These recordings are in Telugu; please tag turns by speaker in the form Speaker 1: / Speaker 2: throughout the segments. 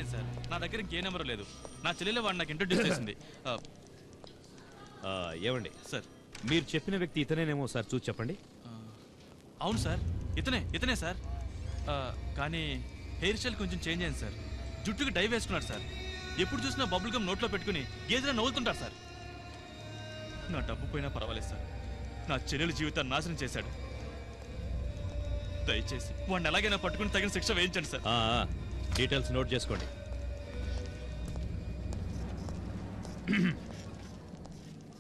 Speaker 1: లేదు సార్, నా దగ్గర ఇంకే నెంబర్ లేదు. నా చెల్లెలు వాడు నాకు ఇంట్రొడ్యూస్ చేసింది.
Speaker 2: ఏమండి సార్, మీరు చెప్పిన వ్యక్తి ఇతనేనేమో సార్ చూసి చెప్పండి.
Speaker 1: అవును సార్, ఇతనే సార్. కానీ హెయిర్ స్టైల్ కొంచెం చేంజ్ అయింది సార్. జుట్టుకి డై వేసుకున్నాడు సార్. ఎప్పుడు చూసినా బబుల్ గమ్ నోట్లో పెట్టుకుని గేదెలా నవ్వుతుంటారు సార్. నా డబ్బు పోయినా పర్వాలేదు సార్, నా చెల్లెలు జీవితాన్ని నాశనం చేశాడు. దయచేసి వాడిని ఎలాగైనా పట్టుకుని తగిన శిక్ష వేయించండి సార్.
Speaker 2: డీటెయిల్స్ నోట్ చేసుకోండి.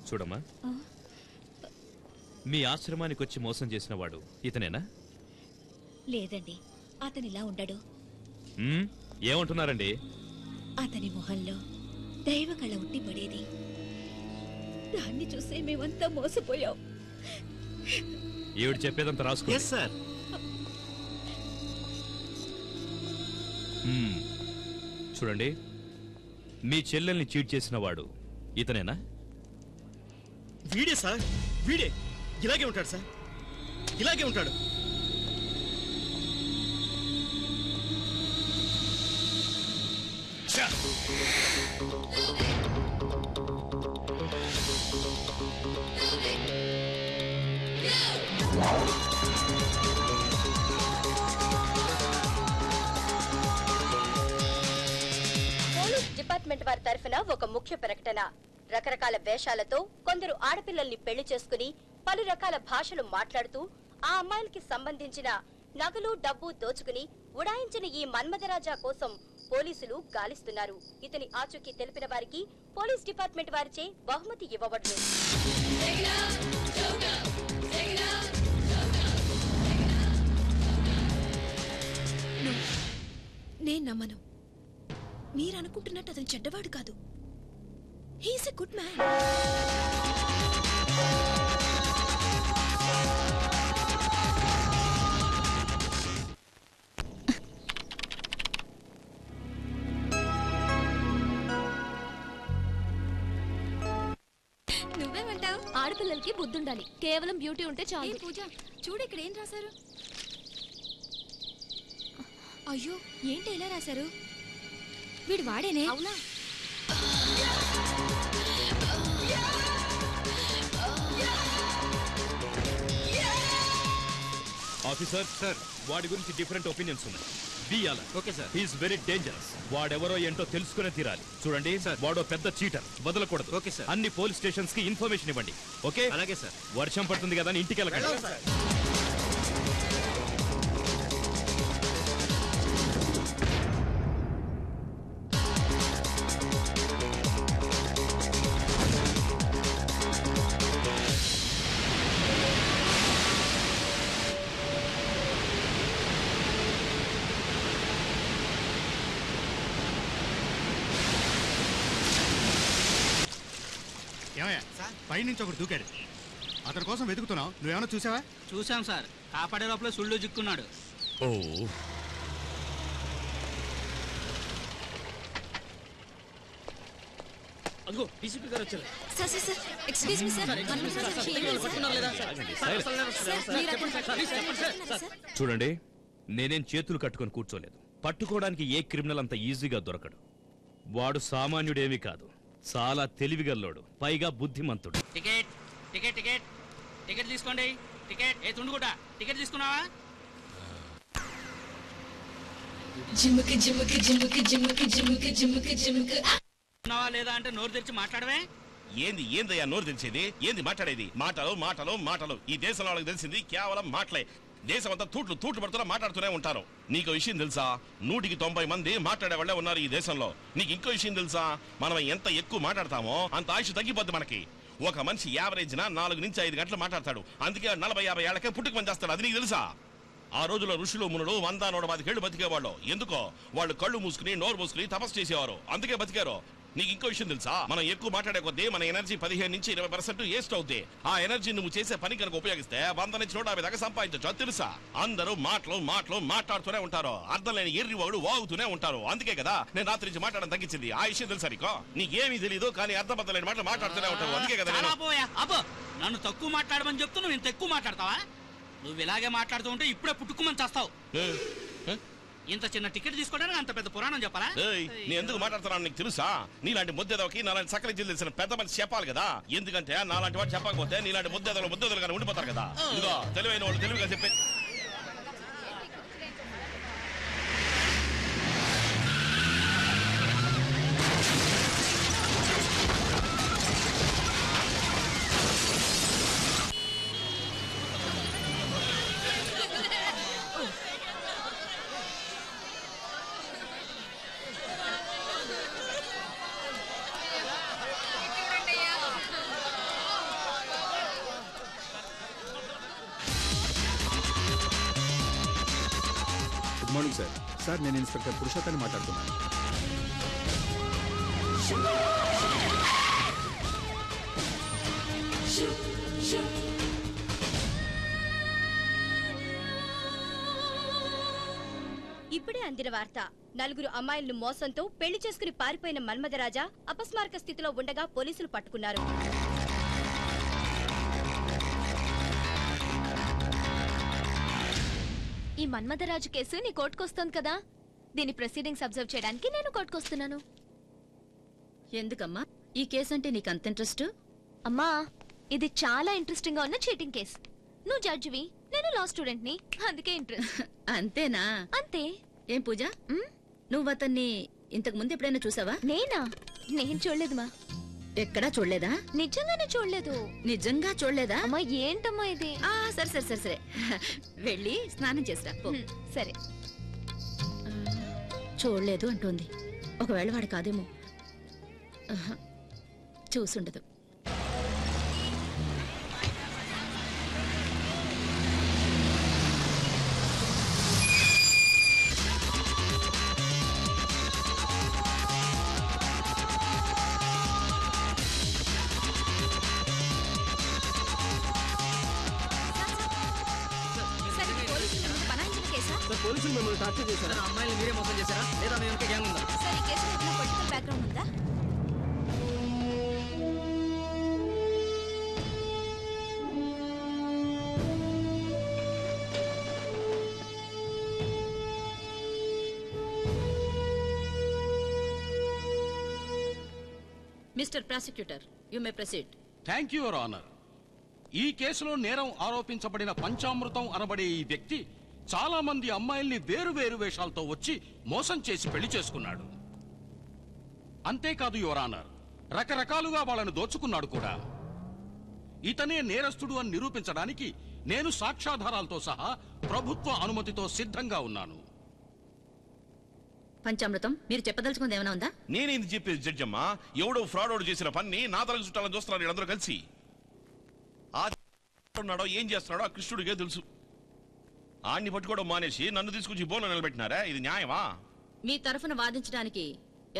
Speaker 2: చూడమ్మా, మీ ఆశ్రమానికి వచ్చి మోసం చేసిన వాడు ఇతనేనా?
Speaker 3: లేదండి, అతనిలా ఉండడు.
Speaker 2: ఏమంటున్నారండి?
Speaker 3: అతని మొహంలో దైవ కళ ఉట్టి పడేది. దాన్ని చూసే మేమంతా మోసపోయాం.
Speaker 2: ఈవిడ చెప్పేదంతా రాసుకో.
Speaker 4: సార్.
Speaker 2: చూడండి, మీ చెల్లెల్ని చీట్ చేసిన వాడు ఇతనేనా?
Speaker 4: వీడే సార్, వీడే. ఇలాగే ఉంటాడు సార్, ఇలాగే ఉంటాడు.
Speaker 5: పోలీస్ డిపార్ట్మెంట్ వారి తరఫున ఒక ముఖ్య ప్రకటన. రకరకాల వేషాలతో కొందరు ఆడపిల్లల్ని పెళ్లి చేసుకుని పలు రకాల భాషలు మాట్లాడుతూ ఆ అమ్మాయిలకి సంబంధించిన నగలు డబ్బు దోచుకుని ఉడాయించిన ఈ మన్మథరాజా కోసం పోలీసులు గాలిస్తున్నారు. ఇతని ఆచూకీ తెలిపిన వారికి పోలీస్ డిపార్ట్మెంట్ వారిచే బహుమతి ఇవ్వబడును.
Speaker 3: నేను నమ్మను. మీరు అనుకుంటున్నట్టు అతను చెడ్డవాడు కాదు. He's a good man.
Speaker 6: నువ్వేమంటావు? ఆడపిల్లలకి బుద్ధుండాలి, కేవలం బ్యూటీ ఉంటే చాలు.
Speaker 3: పూజ చూడు, ఇక్కడ ఏం రాశారు? అయ్యో, ఏంటి ఇలా రాశారు? వీడు వాడేనే.
Speaker 6: అవునా?
Speaker 2: ఆఫీసర్ సార్, వాడి గురించి డిఫరెంట్ ఒపీనియన్స్ ఉన్నాయి.
Speaker 4: Okay sir.
Speaker 2: He's very dangerous. వాడెవరో ఏంటో తెలుసుకునే తీరాలి. చూడండి సార్, వాడో పెద్ద చీటర్, వదలకూడదు.
Speaker 4: Okay sir.
Speaker 2: అన్ని పోలీస్ స్టేషన్స్ కి ఇన్ఫర్మేషన్ ఇవ్వండి. ఓకే?
Speaker 4: అలాగే సార్.
Speaker 2: వర్షం పడుతుంది కదా అని ఇంటికి వెళ్ళకండి.
Speaker 7: పైనుంచి ఒకటి దూకాడు. అతని కోసం వెతుకుతున్నావు. నువ్వేమన్నా చూసావా?
Speaker 8: చూసాం సార్, కాపాడే లోపల సుళ్ళు చిక్కున్నాడు.
Speaker 2: ఓ,
Speaker 4: అదిగో డీసీపీ గారు వచ్చారు.
Speaker 3: Sir sir sir, excuse me sir.
Speaker 2: చూడండి, నేనేం చేతులు కట్టుకొని కూర్చోలేదు. పట్టుకోవడానికి ఏ క్రిమినల్ అంత ఈజీగా దొరకడు. వాడు సామాన్యుడేమీ కాదు, చాలా తెలివిగల్లోడు, పైగా బుద్ధిమంతుడు.
Speaker 8: టికెట్ టికెట్ టికెట్ టికెట్ తీసుకోండి. టికెట్ ఏ తుండుగుట టికెట్ తీసుకున్నావా?
Speaker 3: జిమ్ముకి జిమ్ముకి జిమ్ముకి జిమ్ముకి జిమ్ముకి జిమ్ముకి జిమ్ముకి
Speaker 8: లేదా అంటే నోరు తెరిచి మాట్లాడవే.
Speaker 4: ఏందయ్యా నోరు తెలిసేది? ఏంది మాట్లాడేది? మాటలు మాటలు మాటలు. ఈ దేశంలో వాళ్ళకి తెలిసింది కేవలం మాటలే. దేశం అంతా తూట్లు పడుతున్నా మాట్లాడుతూనే ఉంటారు. నీకు విషయం తెలుసా? 100కి 90 మంది మాట్లాడే వాళ్ళే ఉన్నారు ఈ దేశంలో. నీకు ఇంకో విషయం తెలుసా? మనం ఎంత ఎక్కువ మాట్లాడతామో అంత ఆయుష్ తగ్గిపోద్ది మనకి. ఒక మనిషి యావరేజ్న 4 నుంచి 5 గంటలు మాట్లాడతాడు. అందుకే 40-50 ఏళ్లకే పుట్టుకు పని చేస్తాడు. అది నీకు తెలుసా? ఆ రోజుల్లో ఋషులు మునులు 100-125 ఏళ్ళు బతికేవాళ్ళు. ఎందుకో? వాళ్ళు కళ్ళు మూసుకుని నోరు మూసుకుని తపస్సు చేసేవారు. అందుకే బతికారు. నీకు ఇంకో విషయం తెలుసా? మనం ఎక్కువ మాట్లాడే కొద్దీ మన ఎనర్జీ 15 నుంచి 20% వేస్ట్ అవుద్ది. ఆ ఎనర్జీ నువ్వు చేసే పని కనుక ఉపయోగిస్తే 100 నుంచి 150 దాకా సంపాదించవచ్చు. తెలుసా? అందరూ మాటలు మాట్లాడుతూనే ఉంటారు. అర్థం లేని ఎర్రి వాడు వాగుతూనే ఉంటారు. అందుకే కదా నేను రాత్రి నుంచి మాట్లాడడం తగ్గించింది. ఆ విషయం తెలుసా నీకో? నీకేమీ తెలియదు, కానీ అర్థం లేని మాటలు మాట్లాడుతూనే ఉంటారు. అందుకే కదా
Speaker 8: నన్ను తక్కువ మాట్లాడమని చెప్తూ నువ్వు ఇంత ఎక్కువ మాట్లాడతావా? నువ్వు ఇలాగే మాట్లాడుతూ ఉంటే ఇప్పుడే పుట్టుకుమని చేస్తావు. ఇంత చిన్న టికెట్ తీసుకోవడానికి అంత పెద్ద పురాణం చెప్పాలా?
Speaker 4: ఏయ్, నీ ఎందుకు మాట్లాడుతున్నాను నీకు తెలుసా? నీలాంటి ముద్దెదవకి నాలాంటి సకల జిల్లు తెలిసిన పెద్ద మనిషి చెప్పాలి కదా. ఎందుకంటే నాలాంటి వాడు చెప్పకపోతే నీలాంటి ముద్దెదలుగా ఉండిపోతారు కదా. ఇదిగో తెలివైన వాళ్ళు తెలివిగా చెప్పే.
Speaker 9: Good morning sir. సార్ నేను ఇన్స్పెక్టర్ పురుషోత్తాన్ని మాట్లాడుతున్నాను.
Speaker 5: ఇప్పుడే అందిన వార్త. నలుగురు అమ్మాయిలను మోసంతో పెళ్లి చేసుకుని పారిపోయిన మన్మథరాజా అపస్మారక స్థితిలో ఉండగా పోలీసులు పట్టుకున్నారు.
Speaker 6: ఈ మన్మథరాజు కేసు నీ కోర్టుకొస్తోంది కదా, దీని ప్రొసీడింగ్స్ అబ్జర్వ్ చేయడానికి నేను కోర్టుకొస్తున్నాను.
Speaker 3: ఎందుకమ్మా ఈ కేసు అంటే నీకు అంత ఇంట్రెస్ట్?
Speaker 6: అమ్మా, ఇది చాలా ఇంట్రెస్టింగ్ గా ఉన్న చీటింగ్ కేసు. నువ్వు జడ్జివి, నేను లా స్టూడెంట్ ని, అందుకే ఇంట్రెస్ట్.
Speaker 3: అంతేనా?
Speaker 6: అంతే.
Speaker 3: ఏం పూజ, నువ్వు అతన్ని ఇంతకు ముందు ఎప్పుడైనా చూసావా?
Speaker 6: నేనా? నేను చూడలేదు మా.
Speaker 3: ఎక్కడా చూడలేదా?
Speaker 6: నిజంగానే చూడలేదు.
Speaker 3: నిజంగా చూడలేదా?
Speaker 6: అమ్మా ఏంటమ్మా ఇది?
Speaker 3: సరే సరే సరే సరే వెళ్ళి స్నానం చేసిరా పో.
Speaker 6: సరే.
Speaker 3: చూడలేదు అంటోంది. ఒకవేళ వాడు కాదేమో. చూసుండదు.
Speaker 8: పోలీసులు మిమ్మల్ని టార్చర్ చేశారా? అమ్మాయిలు మీరే మోసం చేశారా లేదా మేము గ్యాంగ్ ఉందా?
Speaker 3: సరే, కేసులో ఏదైనా పొలిటికల్ బ్యాక్గ్రౌండ్ ఉందా? Mister prosecutor, you may proceed.
Speaker 10: Thank you, your honour. ఈ కేసులో నేరం ఆరోపించబడిన పంచామృతం అనబడే ఈ వ్యక్తి చాలా మంది అమ్మాయిల్ని వేరు వేరు వేషాలతో వచ్చి మోసం చేసి పెళ్లి చేసుకున్నాడు. అంతేకాదు యువర్ ఆనర్, రకరకాలుగా వాళ్ళను దోచుకున్నాడు కూడా. ఇతనే నేరస్తుడు అని నిరూపించడానికి నేను సాక్ష్యాధారాలతో సహా ప్రభుత్వ అనుమతితో సిద్ధంగా ఉన్నాను.
Speaker 3: పంచామృతం, మీరు చెప్పదలుచుకుంది ఏమైనా ఉందా?
Speaker 4: నేనేంది చెప్పేది జడ్జమ్మా? ఎవడో ఫ్రాడ్ చేసిన పని నా తలకు చుట్టాలని చూస్తున్నారు వీళ్ళందరూ కలిసి. ఉన్నాడో ఏం చేస్తున్నాడో ఆ కృష్ణుడికే తెలుసు. ఆడిని పట్టుకోవడం మానేసి నన్ను తీసుకొచ్చి బోన్లో నిలబెట్టినారా? ఇది న్యాయమా?
Speaker 3: మీ తరఫున వాదించడానికి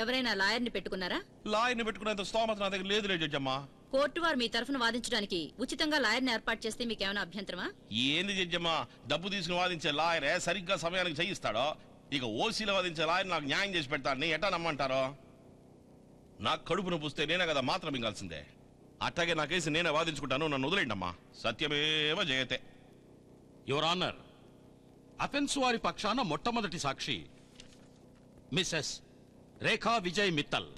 Speaker 3: ఎవరైనా లాయర్ని పెట్టుకున్నారా?
Speaker 4: లాయర్ని పెట్టుకునేంత స్తోమత నా దగ్గర లేదులే జడ్జమ్మా.
Speaker 3: కోర్టు వారు మీ తరఫున వాదించడానికి ఉచితంగా లాయర్ని ఏర్పాటు చేస్తే మీకేమైనా అభ్యంతరమా?
Speaker 4: ఏంది జడ్జమ్మా, డబ్బు తీసుకుని వాదించే లాయరే సరిగ్గా సమయానికి చేయిస్తాడో, ఇక ఓసీలో వాదించే లాయర్ నాకు న్యాయం చేసి పెడతాడని ఎట్టా నమ్మంటారో? నాకు కడుపును పూస్తే నేనే కదా మాత్రం మింగాల్సిందే. అట్టాగే నా కేసు నేనే వాదించుకుంటాను, నన్ను వదిలేండమ్మా. సత్యమేవ జయతే.
Speaker 10: యువర్ ఆనర్, అఫెన్స్ వారి పక్షాన మొట్టమొదటి సాక్షి మిస్సెస్ రేఖా విజయ్ మిత్తల్.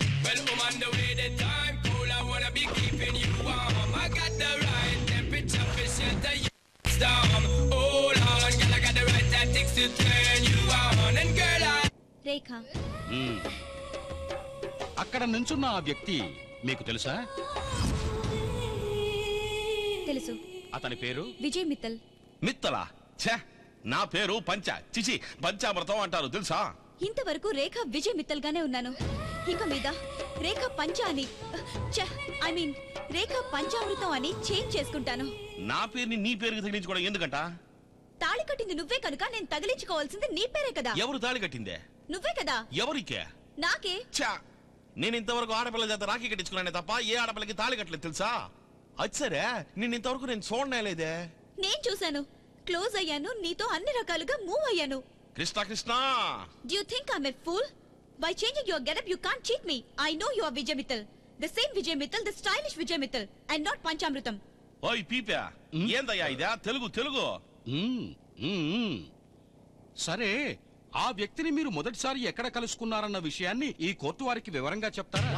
Speaker 6: రేఖ.
Speaker 10: అక్కడ నించున్న ఆ వ్యక్తి మీకు తెలుసా?
Speaker 6: తెలుసు.
Speaker 10: అతని పేరు
Speaker 6: విజయ్ మిత్తల్.
Speaker 4: మిత్తలా? ఛే, నా పేరు పంచ, చిచి పంచామృతం అంటారు తెలుసా?
Speaker 3: ఇంతవరకు రేఖ విజయ్ మిత్తల్ గానే ఉన్నాను. ఇక మీద రేఖ పంచ అని, ఐ మీన్ రేఖ పంచామృతం అని చేంజ్ చేసుకుంటాను.
Speaker 4: నా పేరుని నీ పేరుకి తగిలించుకోవడం ఎందుకంట?
Speaker 3: తాళి కట్టింది నువ్వే కనుక నేను తగిలించుకోవాల్సింది నీ పేరే కదా.
Speaker 4: ఎవరు తాళి కట్టిందే?
Speaker 3: నువ్వే కదా.
Speaker 4: ఎవరికే?
Speaker 3: నాకే.
Speaker 4: ఛా, నేను ఇంతవరకు ఆడపిల్ల చేత రాఖీ కట్టించుకున్నానే తప్ప ఏ ఆడపిల్లకి తాళి కట్టలేదు తెలుసా? అది సరే, నేను ఇంతవరకు నేను చూడలేదే.
Speaker 3: నేను చూశాను, క్లోజ్ అయ్యాను, నీతో అన్ని రకాలుగా మూవ్ అయ్యాను.
Speaker 4: Krishna Krishna,
Speaker 3: Do you think I'm a fool? By changing your getup, you can't cheat me. I know you are Vijay Mittal. The same Vijay Mittal, the stylish Vijay Mittal, and not Panchamrutam.
Speaker 4: ఓయ్ పీపా, ఏందయ్యా ఇదా? తెలుగు తెలుగు.
Speaker 10: సరే, ఆ వ్యక్తిని మీరు మొదటిసారి ఎక్కడ కలుసుకున్నారన్న విషయాన్ని ఈ కోర్టు వారికి వివరంగా చెప్తారా?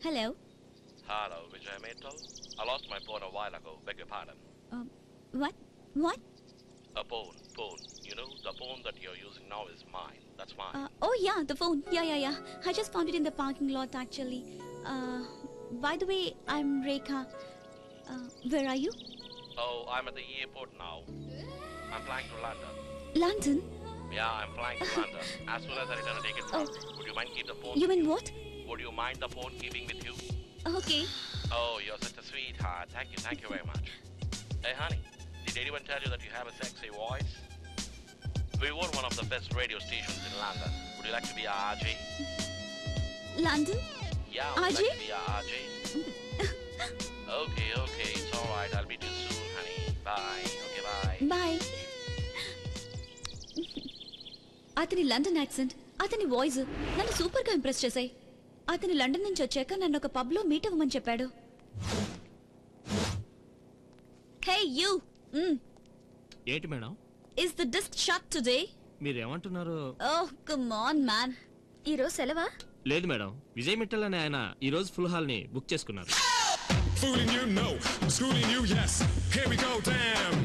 Speaker 3: Hello.
Speaker 4: Hello, Vijay Mittal. I lost my phone a while ago. Beg your pardon.
Speaker 3: What? What?
Speaker 4: A phone. You know, the phone that you're using now is mine. That's mine.
Speaker 3: Oh yeah, the phone. Yeah. I just found it in the parking lot actually. By the way, I'm Rekha. Where are you?
Speaker 4: Oh, I'm at the airport now. I'm flying to London.
Speaker 3: London?
Speaker 4: Yeah, I'm flying to London. As soon as I return a ticket from, would you mind keep the phone?
Speaker 3: You mean what?
Speaker 4: Would you mind the phone keeping with you?
Speaker 3: Okay.
Speaker 4: Oh, you're such a sweetheart. Thank you very much. Hey, honey, did anyone tell you that you have a sexy voice? We were one of the best radio stations in London. Would you like to be a RJ?
Speaker 3: London?
Speaker 4: Yeah, would
Speaker 3: RJ?
Speaker 4: you like to be a RJ? Okay, it's alright. I'll meet you soon, honey. Bye. Okay, bye.
Speaker 3: Bye. అతని లండన్ యాక్సెంట్, అతని వాయిస్ నన్ను సూపర్ గా ఇంప్రెస్ చేశాయి. అతని లండన్ నుంచి వచ్చాక నన్ను ఒక పబ్ లో మీట్ అవ్వమని చెప్పాడు. Hey you.
Speaker 11: ఏంటి మేడం?
Speaker 3: Is the disk shut today?
Speaker 11: మీరేమంటున్నారు?
Speaker 3: Oh come on man. ఈ రోజు సెలవా?
Speaker 11: లేదు మేడం, విజయ్ మిట్టల్ అనే ఆయన ఈ రోజు ఫుల్ హాల్ ని బుక్ చేసుకున్నారు.
Speaker 12: Fooling you, no. Schooling you, yes. Here we go, damn.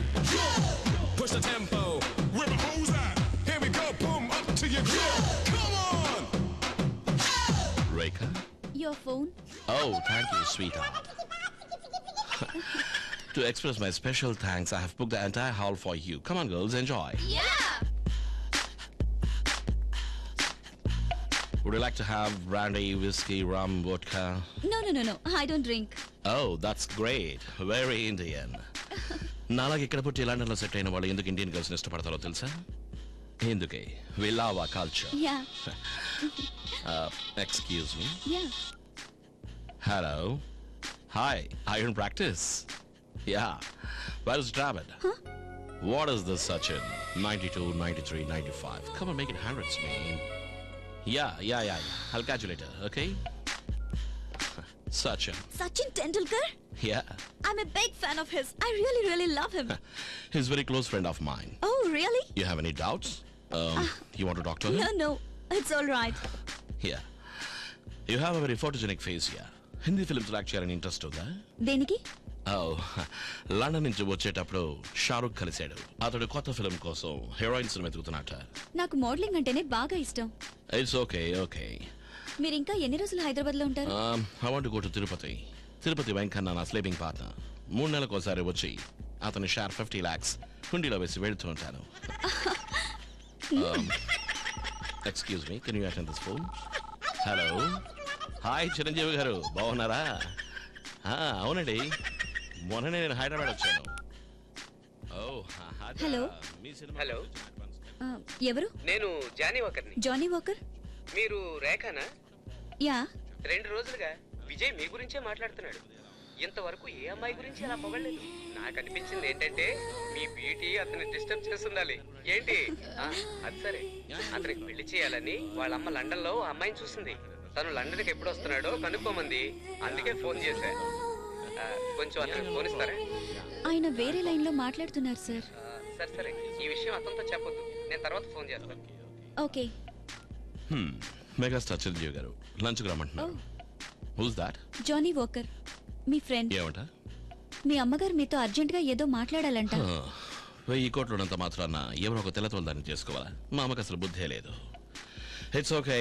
Speaker 12: Push the tempo. Where the hoes at? Here we go, boom, up to your grill. Come on!
Speaker 4: Rekha?
Speaker 3: Your phone?
Speaker 4: Oh, thank you, sweetheart. To express my special thanks, I have booked the entire hall for you. Come on, girls, enjoy.
Speaker 6: Yeah.
Speaker 4: Would you like to have brandy, whiskey, rum, vodka?
Speaker 3: No. I don't drink.
Speaker 4: Oh, that's great. Very Indian. నాలాగ ఇక్కడ పుట్టి లండన్ లో సెట్ అయిన వాళ్ళు ఎందుకు ఇండియన్ గర్ల్స్ ఇష్టపడతారో తెలుసా? ఎందుకే we love our culture.
Speaker 3: Yeah.
Speaker 4: Excuse me.
Speaker 3: Yeah.
Speaker 4: Hello. Hi. Are you in practice? Yeah. Where is Dravid?
Speaker 3: Huh?
Speaker 4: What is this, Sachin? 92, 93, 95. Come on, make it hundreds, man. Yeah. I'll catch you later, okay? Sachin.
Speaker 3: Sachin Tendulkar?
Speaker 4: Yeah.
Speaker 3: I'm a big fan of his. I really love him.
Speaker 4: He's a very close friend of mine.
Speaker 3: Oh, really?
Speaker 4: You have any doubts? You want to talk to him?
Speaker 3: No. It's all right.
Speaker 4: Yeah. You have a very photogenic face here. Hindi films like చేయాలని ఇంట్రెస్ట్ ఉందా?
Speaker 3: దేనికి?
Speaker 4: లండన్ నుంచి వచ్చేటప్పుడు షారుఖ్ కలిశాడు. అతడు కొత్త ఫిల్మ్ కోసం హీరోయిన్స్ వెతుకుతున్నట్ట.
Speaker 3: నాకు మోడలింగ్ అంటేనే బాగా ఇష్టం.
Speaker 4: It's okay.
Speaker 3: మీరు ఇంకా ఎన్ని రోజులు హైదరాబాద్ లో ఉంటారు?
Speaker 4: I want to go to Tirupati Venkanna నా స్లీపింగ్ పార్ట్నర్. 3 నెలలకోసారి వచ్చి అతని షేర్ 50 lakhs హుండీలో వేసి వెళ్తూ ఉంటాను. Excuse me, can you attend this phone? Hello. Hi Chiranjeevi గారు, బాగున్నారా? అవునండి, మొన్ననే నేను హైదరాబాద్ వచ్చాను.
Speaker 3: హలో.
Speaker 13: హలో,
Speaker 3: ఎవరు?
Speaker 13: నేను జానీ వాకర్ని.
Speaker 3: Johnnie Walker?
Speaker 13: మీరు రేఖానా?
Speaker 3: యా.
Speaker 13: 2 రోజులుగా విజయ్ మీ గురించే మాట్లాడుతున్నాడు. ఇంతవరకు ఏ అమ్మాయి గురించి అలా పొగలేదు. నాకు అనిపించింది ఏంటంటే మీ బ్యూటీ అతన్ని డిస్టర్బ్ చేస్తుండాలి. ఏంటి? అది సరే, అతనికి పెళ్లి చేయాలని వాళ్ళ అమ్మ లండన్ లో అమ్మాయిని చూసింది. తను లండన్కి ఎప్పుడు వస్తున్నాడో కనుక్కోమంది. అందుకే ఫోన్ చేశా. కొంచెం అతనికి ఫోన్ ఇస్తారా?
Speaker 3: ఆయన వేరే లైన్ లో మాట్లాడుతున్నారు సార్.
Speaker 13: సరే, ఈ విషయం అతనితో చెప్పొద్దు. నేను తర్వాత ఫోన్ చేస్తాను.
Speaker 3: ఓకే.
Speaker 4: మెగాస్టార్ చిరంజీవి గారు లంచ్కి రమ్మంటున్నారు. Who's that?
Speaker 3: జానీ వాకర్, మీ ఫ్రెండ్.
Speaker 4: ఏమంట?
Speaker 3: మీ అమ్మగారు మీతో అర్జెంట్ గా ఏదో మాట్లాడాలంట.
Speaker 4: 1000 కోట్లున్నంత మాత్రాన ఎవరో ఒక తెల్లతోలు చేసుకోవాలా? మా అమ్మకి అసలు బుద్ధే లేదు. It's okay,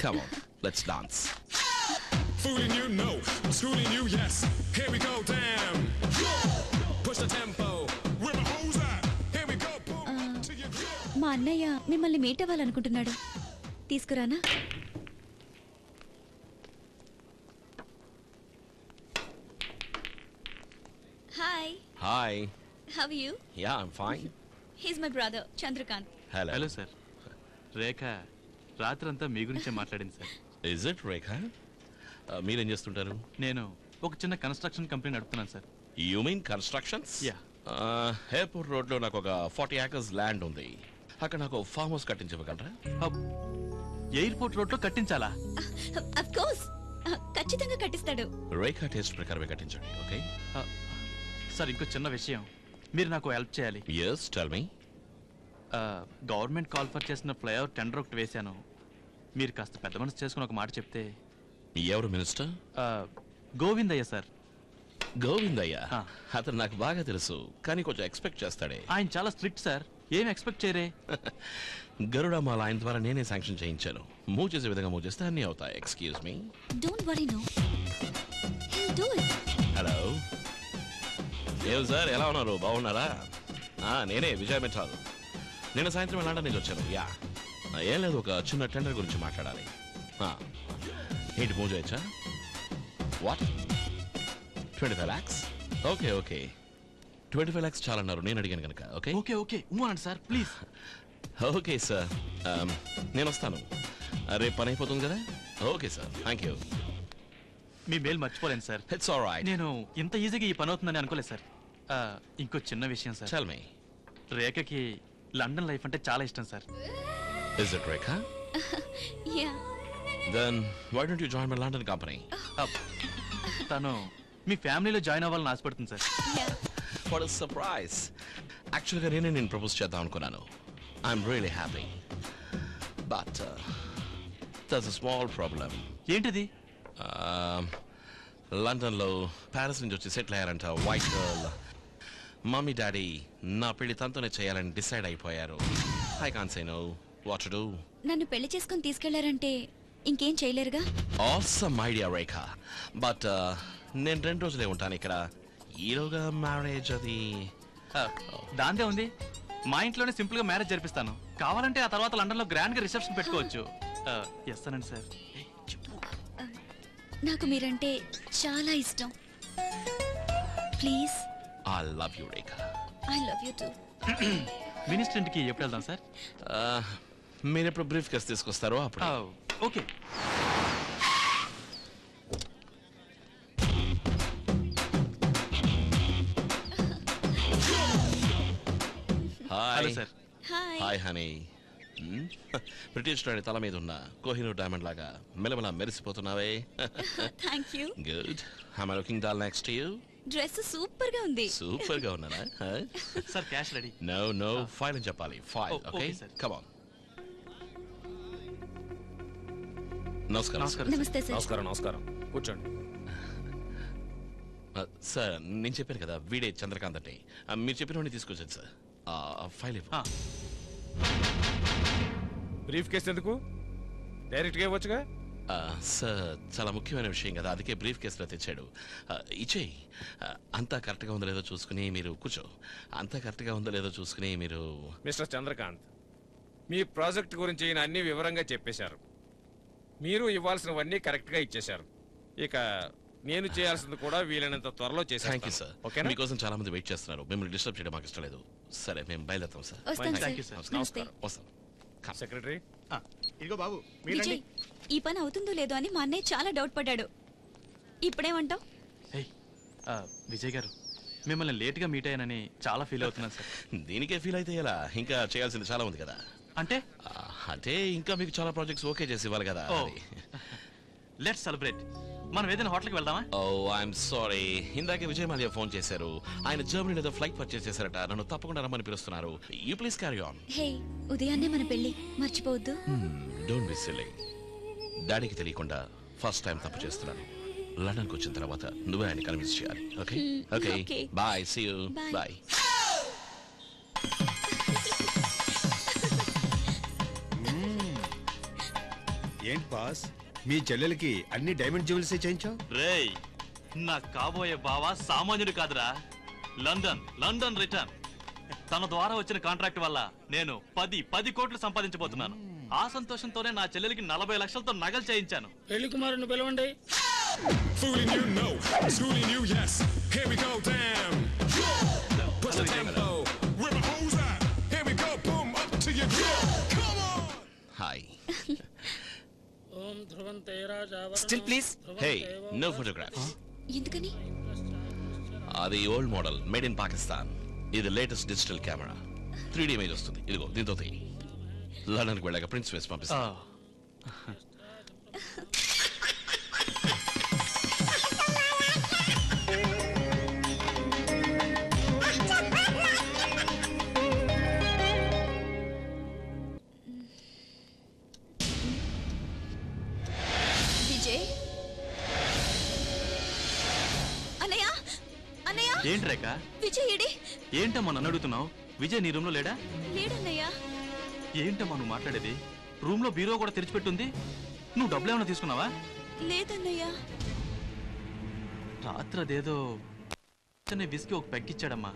Speaker 4: come on, let's dance.
Speaker 12: Fooling you, no. Schooling you, yes. Here we go, damn. Push the tempo. Where the hoes at? Here we go, boom.
Speaker 3: మా అన్నయ్య మిమ్మల్ని మీట్ అవ్వాలనుకుంటున్నాడు. తీసుకురానా? Hi.
Speaker 4: Hi.
Speaker 3: How are you?
Speaker 4: Yeah, I'm fine.
Speaker 3: He's my brother Chandrakant.
Speaker 1: Hello sir. Rekha రాత్రంతా మీ గురించే మాట్లాడింది సార్.
Speaker 4: ఇస్ ఇట్ రేఖ? మీరేం చేస్తుంటారు?
Speaker 1: నేను ఒక చిన్న కన్స్ట్రక్షన్ కంపెనీ నడుపుతున్నాను sir.
Speaker 4: You mean constructions?
Speaker 1: Yeah.
Speaker 4: Airport రోడ్లో నాకు ఒక 40 acres ల్యాండ్ ఉంది. అక్కడ నాకు ఫామ్ హౌస్ కట్టించగలరా?
Speaker 1: ఎయిర్పోర్ట్ రోడ్లో కట్టించాలా?
Speaker 3: ఆఫ్ కోర్స్, ఖచ్చితంగా కట్టిస్తాడు.
Speaker 4: రేఖ టేస్ట్ ప్రకారమే కట్టించండి. ఓకే
Speaker 1: సార్, ఇంకో చిన్న విషయం, మీరు నాకు హెల్ప్ చేయాలి.
Speaker 4: yes tell me.
Speaker 1: Government call for చేసిన ఫ్లైఓవర్ టెండర్ ఒకటి వేశాను. మీరు కాస్త పెద్ద మనసు చేసుకుని ఒక మాట చెప్తే.
Speaker 4: ఎవరు మినిస్టర్?
Speaker 1: గోవిందయ్య సార్.
Speaker 4: గోవిందయ్య? అతను నాకు బాగా తెలుసు, కానీ కొంచెం ఎక్స్పెక్ట్ చేస్తాడే.
Speaker 1: ఆయన చాలా స్ట్రిక్ట్ సార్, ఏం ఎక్స్పెక్ట్ చేయరే.
Speaker 4: గరుడమాల ఆయన ద్వారా నేనే శాంక్షన్ చేయించాను. మూవ్ చేసే విధంగా మూవ్ చేస్తే అన్నీ అవుతాయి. Excuse me.
Speaker 3: Don't worry, no he'll do it.
Speaker 4: Hello, ఏం సార్, ఎలా ఉన్నారు? బాగున్నారా? నేనే విజయ్ మిఠాల్. నిన్న సాయంత్రం లండన్ నుంచి వచ్చాను. యా, ఏం లేదు, ఒక చిన్న టెండర్ గురించి మాట్లాడాలి. ఏంటి, మూవ్ చేయొచ్చా? What, 25 lakhs? Okay okay, 25 lakhs చాలన్నారు, నేను అడిగాను కనుక. ఓకే
Speaker 1: ఓకే ఓకే, అనండి సార్ ప్లీజ్.
Speaker 4: ఓకే సార్, నేను వస్తాను. రేపు పని అయిపోతుంది కదా? Okay sir, thank you.
Speaker 1: Me mail మర్చిపోలేను సార్.
Speaker 4: It's alright.
Speaker 1: నేను ఇంత ఈజీగా ఈ పని అవుతుందని అనుకోలేదు సార్. ఇంకో చిన్న విషయం సార్.
Speaker 4: Tell me.
Speaker 1: రేఖకి లండన్ లైఫ్ అంటే చాలా ఇష్టం sir.
Speaker 4: Is it Rekha?
Speaker 3: Yeah.
Speaker 4: Then why don't you join my London company?
Speaker 1: తను మీ ఫ్యామిలీలో జాయిన్ అవ్వాలని ఆశపడుతుంది సార్.
Speaker 4: What a surprise. యాక్చువల్గా నేను ప్రపోజ్ చేద్దాం అనుకున్నాను. I'm really happy, but that's a small problem.
Speaker 1: ఏంటిది?
Speaker 4: లండన్లో ప్యారిస్ నుంచి వచ్చి సెటిల్ అయ్యారంట వైట్ గర్ల్. మమ్మీ డాడీ నా పెళ్లి తనతోనే చేయాలని డిసైడ్ అయిపోయారు. I can't say no. What to do?
Speaker 3: నన్ను పెళ్లి చేసుకొని తీసుకెళ్లారంటే ఇంకేం చేయలేరుగా.
Speaker 4: ఆసమ్ ఐడియా రేఖ, బట్ నేను 2 రోజులే ఉంటాను ఇక్కడ. ఈలోగా మ్యారేజ్ అది
Speaker 1: దాందే ఉంది. మా ఇంట్లోనే సింపుల్ గా మ్యారేజ్ జరిపిస్తాను. కావాలంటే ఆ తర్వాత లండన్ లో గ్రాండ్ గా రిసెప్షన్ పెట్టుకోవచ్చు. చేస్తానండి సార్.
Speaker 3: నాకు మీరంటే చాలా ఇష్టం. Please.
Speaker 4: I love you Rekha.
Speaker 3: I love you to.
Speaker 1: Minister ఇంటికి ఎప్పుడు వెళ్దాం సార్?
Speaker 4: మీరు ఎప్పుడు బ్రీఫ్ కేసు తీసుకొస్తారో అప్పుడు.
Speaker 1: Okay.
Speaker 4: Hi
Speaker 1: sir.
Speaker 4: Hi honey. British రాణి తల మీద ఉన్న కోహినూర్ డైమండ్ లాగా మెలమెల మెరిసిపోతున్నావే.
Speaker 3: Thank you.
Speaker 4: Good. am I looking dull next to you?
Speaker 3: Dress super గా ఉంది.
Speaker 4: సూపర్ గా ఉన్నానా?
Speaker 1: Sir cash ready.
Speaker 4: No file అని చెప్పాలి. ఫైల్. Okay come on. నమస్కారం.
Speaker 3: నమస్తే సార్.
Speaker 11: నమస్కారం. నమస్కారం. కూర్చోండి.
Speaker 4: సార్, నేను చెప్పాను కదా వీడే చంద్రకాంత్ అంటే. మీరు చెప్పిన తీసుకొచ్చాను సార్. ఫైల్ ఇవ్వ.
Speaker 11: బ్రీఫ్ కేసు ఎందుకు? డైరెక్ట్గా ఇవ్వచ్చుగా.
Speaker 4: సార్, చాలా ముఖ్యమైన విషయం కదా, అందుకే బ్రీఫ్ కేసులో తెచ్చాడు. ఇచ్చేయి. అంతా కరెక్ట్గా ఉందో లేదో చూసుకుని మీరు కూర్చో. అంతా కరెక్ట్గా ఉందో లేదో చూసుకుని మీరు.
Speaker 11: మిస్టర్ చంద్రకాంత్, మీ ప్రాజెక్ట్ గురించి అన్ని వివరంగా చెప్పేశారు. మీరు ఇవ్వాల్సినవన్నీ కరెక్ట్గా ఇచ్చేశారు. ఇక నేను చేయాల్సింది కూడా వీలైనంత త్వరలో చేశాను.
Speaker 4: Thank you sir.
Speaker 11: ఓకేనా?
Speaker 4: మీకోసం చాలా మంది వెయిట్ చేస్తున్నారు. మిమ్మల్ని డిస్టర్బ్ చేయడం మాకు ఇష్టం లేదు. సరే, మేము బయలుదేరుతాం సార్.
Speaker 3: వస్తాను
Speaker 1: థ్యాంక్ యూ
Speaker 3: సార్.
Speaker 1: సార్.
Speaker 3: నమస్తే.
Speaker 4: వస్తాం.
Speaker 11: సెక్రటరీ.
Speaker 7: ఇదిగో బాబు,
Speaker 3: విజయ్, ఈ పని అవుతుందో లేదో అని మా అన్నయ్య చాలా డౌట్ పడ్డాడు. ఇప్పుడేమంటావు?
Speaker 1: విజయ్ గారు, మిమ్మల్ని లేట్ గా మీట్ అయ్యానని చాలా ఫీల్ అవుతున్నాను సార్.
Speaker 4: దీనికే ఫీల్ అయితే ఎలా? ఇంకా చేయాల్సింది చాలా ఉంది కదా.
Speaker 1: అంటే
Speaker 4: ఇంకా మీకు చాలా ప్రాజెక్ట్స్ ఓకే చేసి ఇవ్వాలి కదా.
Speaker 1: Let's celebrate. మనం ఏదైనా హోటల్కి వెళ్దామా?
Speaker 4: ఐఎమ్ సారీ, ఇందాకే విజయ్ మాల్యా ఫోన్ చేశారు. ఆయన జర్మనీ ఏదో ఫ్లైట్ పర్చేస్ చేశారట. నన్ను తప్పకుండా రమ్మని పిలుస్తున్నారు. You please carry on.
Speaker 3: Hey, ఉదయాన్నే మన పెళ్లి మర్చిపోవద్దు.
Speaker 4: Don't be silly. డాడీకి తెలియకుండా ఫస్ట్ టైం తప్పు చేస్తున్నాను. లండన్కి వచ్చిన తర్వాత నువ్వే ఆయన కన్విన్స్ చేయాలి. Okay okay bye. See you. Bye.
Speaker 7: ఏంటి బాస్, మీ చెల్లెలకి అన్ని డైమండ్ జ్యువెల్స్ చేయించావు?
Speaker 1: రేయ్, నా కాబోయే బావ సామాన్యుడు కాదురా. London return. తన ద్వారా వచ్చిన కాంట్రాక్ట్ వల్ల నేను 10 కోట్లు సంపాదించబోతున్నాను. ఆ సంతోషంతోనే నా చెల్లెలికి 40 లక్షలతో నగలు చేయించాను.
Speaker 8: పెళ్లి కుమారుని పిలవండి.
Speaker 12: Fooling you, no. Schooling you, yes. Here we go, damn. Push the tempo. Where my hoes at?
Speaker 4: Hi.
Speaker 8: ఓం ధ్రువంతే రాజా
Speaker 4: still please. Hey, no photographs.
Speaker 3: ఎందుకని?
Speaker 4: అది old model, made in Pakistan. ఇది latest digital camera, 3D image వస్తుంది. ఇదిగో దీంతో లండన్కి వెళ్ళాక ప్రిన్స్ వేసి పంపిస్తా.
Speaker 3: విజయ్, అన్నయ్య అన్నయ్య.
Speaker 1: ఏంటి రేఖ?
Speaker 3: విజయ్ ఏడి?
Speaker 1: ఏంటమ్మా నన్ను అడుగుతున్నావు? విజయ్ నీ రూమ్ లో లేడా?
Speaker 3: లేడన్నయ్య.
Speaker 1: ఏంటమ్మా నువ్వు మాట్లాడేది? రూమ్ లో బీరో కూడా తెరిచిపెట్టుంది. నువ్వు డబ్బులు ఏమైనా తీసుకున్నావా?
Speaker 3: లేదన్నయ్య.
Speaker 1: రాత్రి అదేదో విస్కీ ఒక పెగ్గిచ్చాడమ్మా.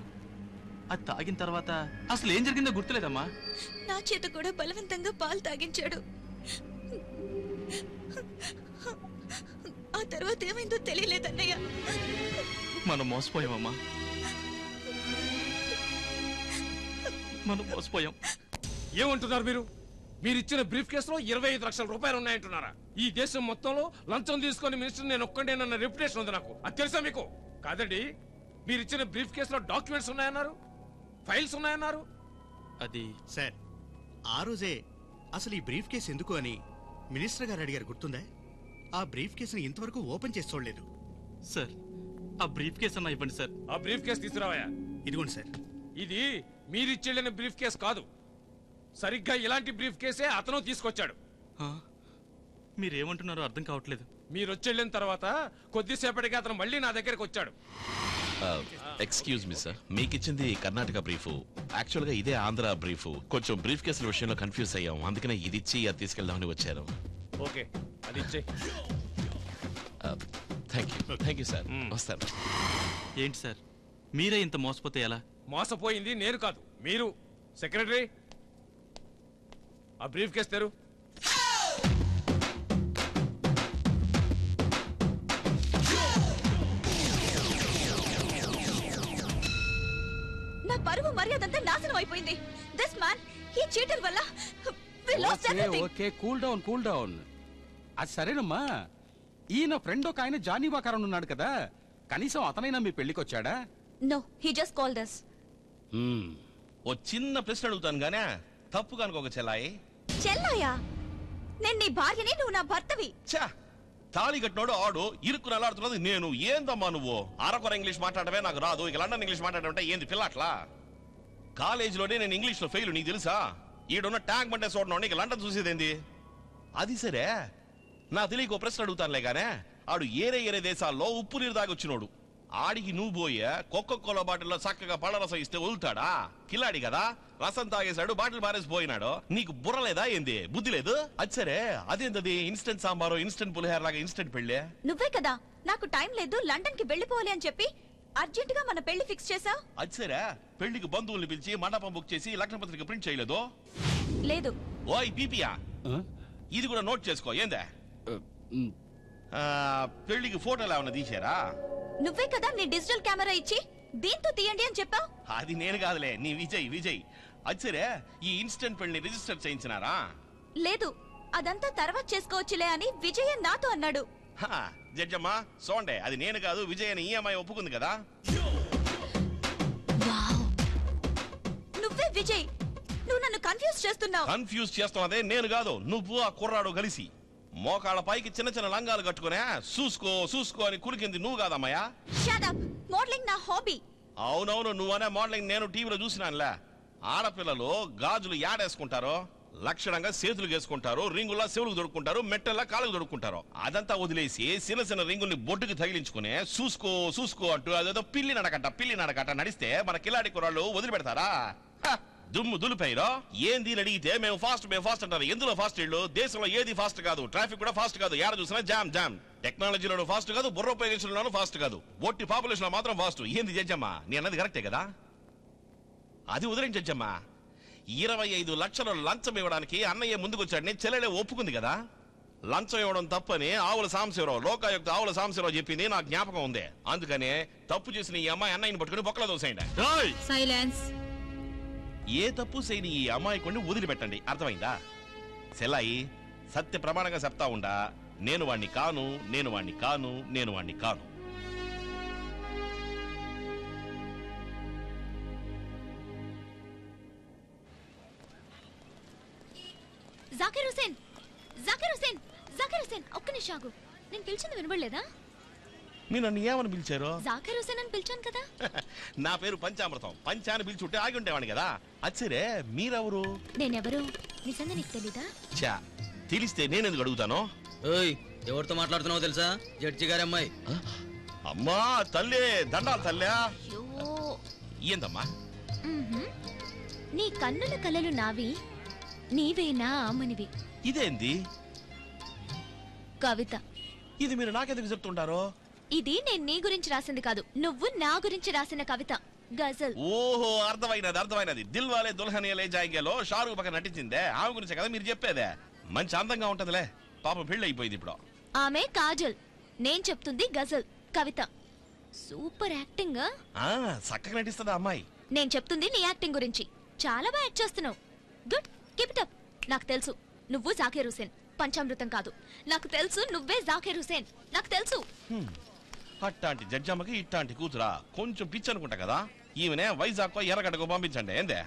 Speaker 1: అది తాగిన తర్వాత అసలు ఏం జరిగిందో గుర్తులేదమ్మా.
Speaker 3: నా చేత కూడా బలవంతంగా పాలు తాగించాడు. ఆ తర్వాత ఏమైందో తెలియలేదన్నయ్య.
Speaker 1: మనం మోసపోయామమ్మా, మనం మోసపోయాం.
Speaker 11: ఏమంటున్నారు మీరు? మీరిచ్చిన బ్రీఫ్ కేసులో 25 లక్షల రూపాయలు ఉన్నాయంటున్నారా? ఈ దేశం మొత్తంలో లంచం తీసుకొని మినిస్టర్ నేను ఒక్కడేనన్న రెప్యుటేషన్ ఉంది నాకు. అది తెలుసా మీకు? కాదండి, మీరిచ్చిన బ్రీఫ్ కేసులో డాక్యుమెంట్స్ ఉన్నాయన్నారు, ఫైల్స్ ఉన్నాయన్నారు.
Speaker 1: అది
Speaker 7: సార్, ఆ రోజే అసలు ఈ బ్రీఫ్ కేసు ఎందుకు అని మినిస్టర్ గారు అడిగారు, గుర్తుందా? ఆ బ్రీఫ్ కేసుని ఇంతవరకు ఓపెన్ చేసి చూడలేదు.
Speaker 1: సార్, ఆ బ్రీఫ్ కేసు అన్నా ఇవ్వండి సార్.
Speaker 11: ఆ బ్రీఫ్ కేసు తీసుకురావయా.
Speaker 7: ఇదిగోండి సార్.
Speaker 11: ఇది మీరిచ్చెళ్ళిన బ్రీఫ్ కేసు కాదు. సరిగ్గా ఇలాంటి బ్రీఫ్ కేసే అతను తీసుకొచ్చాడు.
Speaker 1: మీరేమంటున్నారో అర్థం కావట్లేదు.
Speaker 11: మీరు వచ్చెళ్ళిన తర్వాత కొద్దిసేపటికి అతను మళ్ళీ నా దగ్గరికి వచ్చాడు.
Speaker 4: ఎక్స్క్యూజ్ మీ సార్, మీకు ఇచ్చింది కర్ణాటక బ్రీఫ్, యాక్చువల్ గా ఇదే ఆంధ్ర బ్రీఫ్. కొంచెం బ్రీఫ్ కేసుల విషయంలో కన్ఫ్యూజ్ అయ్యాం, అందుకనే ఇది ఇచ్చి అది తీసుకెళ్దామని వచ్చారు.
Speaker 11: ఓకే, అది ఇచ్చే.
Speaker 4: Thank you sir. వస్తాను.
Speaker 1: ఏంటి సార్, మీరే ఇంత మోసపోతే ఎలా?
Speaker 11: మోసపోయింది నేను కాదు, మీరు. సెక్రటరీ, ఆ బ్రీఫ్ కేసు తెరు.
Speaker 3: నా పరువు మర్యాదంతా నాశనం అయిపోయింది. దిస్ మ్యాన్, ఈ చీటర్ వల్ల we lost everything.
Speaker 10: Okay, cool down, cool down. అది సరేనమ్మా, ఈయన ఫ్రెండ్ ఒక ఆయన జానీ వాకారం ఉన్నాడు కదా, కనీసం అతనైనా మీ పెళ్లికి వచ్చాడా?
Speaker 3: No, he just called us.
Speaker 4: ఓ చిన్న ప్రశ్న అడుగుతాను గానే, తప్పు కనుక చెల్లాయి.
Speaker 3: చెల్లాయా? నేను నీ భార్యని, నువ్వు నా భర్తవి.
Speaker 4: చా, తాళి కట్టినోడు ఆడు, ఇరుక్కుని అలాడుతున్నది నేను. ఏందమ్మా నువ్వు అరకొర ఇంగ్లీష్ మాట్లాడమే నాకు రాదు, ఇక లండన్ ఇంగ్లీష్ మాట్లాడమంటే ఏంది పిల్లట్లా? కాలేజీలోనే నేను ఇంగ్లీష్ లో ఫెయిల్, నీకు తెలుసా? ఈడున్న ట్యాంక్ బంటే చూడను, ఇక లండన్ చూసేదేంది? అది సరే, నా తెలియక ఓ ప్రశ్న అడుగుతానులే గానే, ఆడు ఏరే దేశాల్లో ఉప్పు నీరు దాగొచ్చినోడు. ఆడికి నువ్వు పోయే కోకోకోలా బాటిల్లో చక్కగా పళ్ళ రసం ఇస్తే వదులుతాడా? కిల్లాడి కదా, రసం తాగేశాడు, బాటిల్ మారేసి పోయినాడు. నీకు బుర్ర లేదా ఏంది? బుద్ధి లేదు? అది సరే, అదేంటది ఇన్స్టెంట్ సాంబారు, ఇన్స్టెంట్ పులిహోర లాగా ఇన్స్టెంట్ పెళ్ళే?
Speaker 3: నువ్వే కదా నాకు టైం లేదు, లండన్ కి వెళ్ళిపోవాలి అని చెప్పి అర్జెంట్ గా మన పెళ్లి ఫిక్స్ చేసా.
Speaker 4: అది సరే, పెళ్లికి బంధువుల్ని పిలిచి మండపం బుక్ చేసి లగ్నపత్రిక ప్రింట్ చేయలేదు?
Speaker 3: లేదు.
Speaker 4: ఓయ్ పీపియా, ఇది కూడా నోట్ చేసుకో. ఏందే పెళ్లికి ఫోటోలు ఏమన్నా తీసారా?
Speaker 3: నువ్వే కదా నీ డిజిటల్ కెమెరా ఇచ్చి దీంతో తీయండి అని చెప్పావు.
Speaker 4: అది నేను కాదులే, నీ విజయ్. అది సరే, ఈ ఇన్స్టెంట్ పెళ్లిని రిజిస్టర్ చేయించినారా?
Speaker 3: లేదు, అదంతా తర్వాత చేసుకోవచ్చులే అని విజయ్ నాతో అన్నాడు.
Speaker 4: జడ్జమ్మా సోండే, అది నేను కాదు, విజయ్ అని ఈఎంఐ ఒప్పుకుంది కదా.
Speaker 3: నువ్వే విజయ్, నువ్వు నన్ను కన్ఫ్యూజ్ చేస్తున్నావు.
Speaker 4: కన్ఫ్యూజ్ చేస్తున్నదే నేను కాదు, నువ్వు ఆ కుర్రాడు కలిసి. మోకాళ్ళ పైకి చిన్న చిన్న లంగాలు కట్టుకునే చూసుకో అని కురికింది నువ్వు కాదమ్మయ్యా.
Speaker 3: Shut up. మోడలింగ్ నా హాబీ.
Speaker 4: అవునవును, నువ్వనే మోడలింగ్ నేను టీవీలో చూసినానులే. ఆడపిల్లలు గాజులు యాడేసుకుంటారో, లక్షణంగా చేతులు వేసుకుంటారు, రింగుల్లా చెవులకు దొడుకుంటారు, మెట్టల్లా కాళ్ళకు దొడుకుంటారు. అదంతా వదిలేసి చిన్న చిన్న రింగుల్ని బొడ్డుకి తగిలించుకునే చూసుకో అంటూ అదేదో పిల్లి నడకట నడిస్తే మన కిలాడి కుర్రాళ్ళు వదిలిపెడతారా? దుమ్ము దులిపైరో ఏంది అడిగితే మేము ఫాస్ట్ అంటారు. ఎందులో ఫాస్ట్? ఇళ్ళు దేశంలో ఏది ఫాస్ట్ కాదు, ట్రాఫిక్ కూడా ఫాస్ట్ కాదు, ఏడ చూసినా జామ్. టెక్నాలజీలోనూ ఫాస్ట్ కాదు, బుర్ర ఉపయోగించడంలోనూ ఫాస్ట్ కాదు, ఒట్టి పాపులేషన్ లో మాత్రం ఫాస్ట్. ఏంది జడ్జమ్మా, నేను అన్నది కరెక్టే కదా? అది వదిలించమ్మా. 25 లక్షలు లంచం ఇవ్వడానికి అన్నయ్య ముందుకొచ్చాడని చెల్లెలే ఒప్పుకుంది కదా. లంచం ఇవ్వడం తప్పని ఆవుల సాంబశివరావు, లోకాయుక్త ఆవుల సాంబశివరావు చెప్పింది నాకు జ్ఞాపకం ఉంది. అందుకనే తప్పు చేసిన ఈ అమ్మాయి అన్నయ్యని పట్టుకుని బొక్కలో దోసేయండి.
Speaker 3: సైలెన్స్.
Speaker 4: ఏ తప్పు చేయని ఈ అమాయకుడిని వదిలిపెట్టండి, అర్థమైందా? సెల్లాయి సత్య ప్రమాణంగా చెప్తా ఉండా, నేను వాణ్ణి కాను, నేను వాణ్ణి కాను, నేను వాణ్ణి కాను.
Speaker 6: జాకిర్ హుసేన్, జాకిర్ హుసేన్, జాకిర్ హుసేన్, ఒక్క నిమిషం ఆగు. నేను పిలిచింది వినబడలేదా?
Speaker 4: మీరు నన్ను ఏమని పిలిచారు?
Speaker 6: జాకిర్ హుసేన్ అని పిలిచాను కదా.
Speaker 4: నా పేరు పంచామృతం. పంచాన్ని పిలిచుంటే ఆగి ఉండేవాడిని కదా. అచ్చరే మీరెవరు?
Speaker 6: నేనెవరు నిజంగా నీకు తెలీదా?
Speaker 4: చా, తెలిస్తే నేనెందుకు అడుగుతాను?
Speaker 14: ఓయ్, ఎవరితో మాట్లాడుతున్నావో తెలుసా? జడ్జి గారి అమ్మాయి.
Speaker 4: అమ్మా తల్లి, దండాలు తల్లి. ఏందమ్మా?
Speaker 6: నీ కన్నుల కలలు నావి, నీవేనా ఆమనివి.
Speaker 4: ఇదేంది
Speaker 6: కవిత?
Speaker 4: ఇది మీరు నాకెందుకు చెప్తుంటారో?
Speaker 6: ఇది నేను నీ గురించి రాసింది కాదు, నువ్వు నా గురించి రాసిన కవిత, గజల్.
Speaker 4: ఓహో, అర్థమైనది. దిల్ వాలే దుల్హనియా లే జాయేంగేలో షారూఖ్ పక్కన నటించిందే ఆమె గురించే కదా మీరు చెప్పేదే. మంచి అందంగా ఉంటదిలే, పాపం పెళ్లి అయిపోయింది ఇప్పుడు.
Speaker 6: ఆమె కాజల్, నేను చెప్తుంది గజల్, కవిత. Super acting.
Speaker 4: చక్కగా నటిస్తుందా అమ్మాయి?
Speaker 6: నేను చెప్తుంది నీ యాక్టింగ్ గురించి. చాలా బాగా యాక్ట్ చేస్తున్నావు. Good, keep it up. నాకు తెలుసు నువ్వు జాకీర్ హుసేన్, పంచామృతం కాదు. నాకు తెలుసు నువ్వే జాకీర్ హుసేన్, నాకు తెలుసు.
Speaker 4: అట్టాంటి జడ్జమ్మకి ఇట్టాంటి కూతురా? కొంచెం పిచ్చి అనుకుంటా కదా. ఈమెనే వైజాగ్ ఎర్రగడ్డకు పంపించండి ఏందే.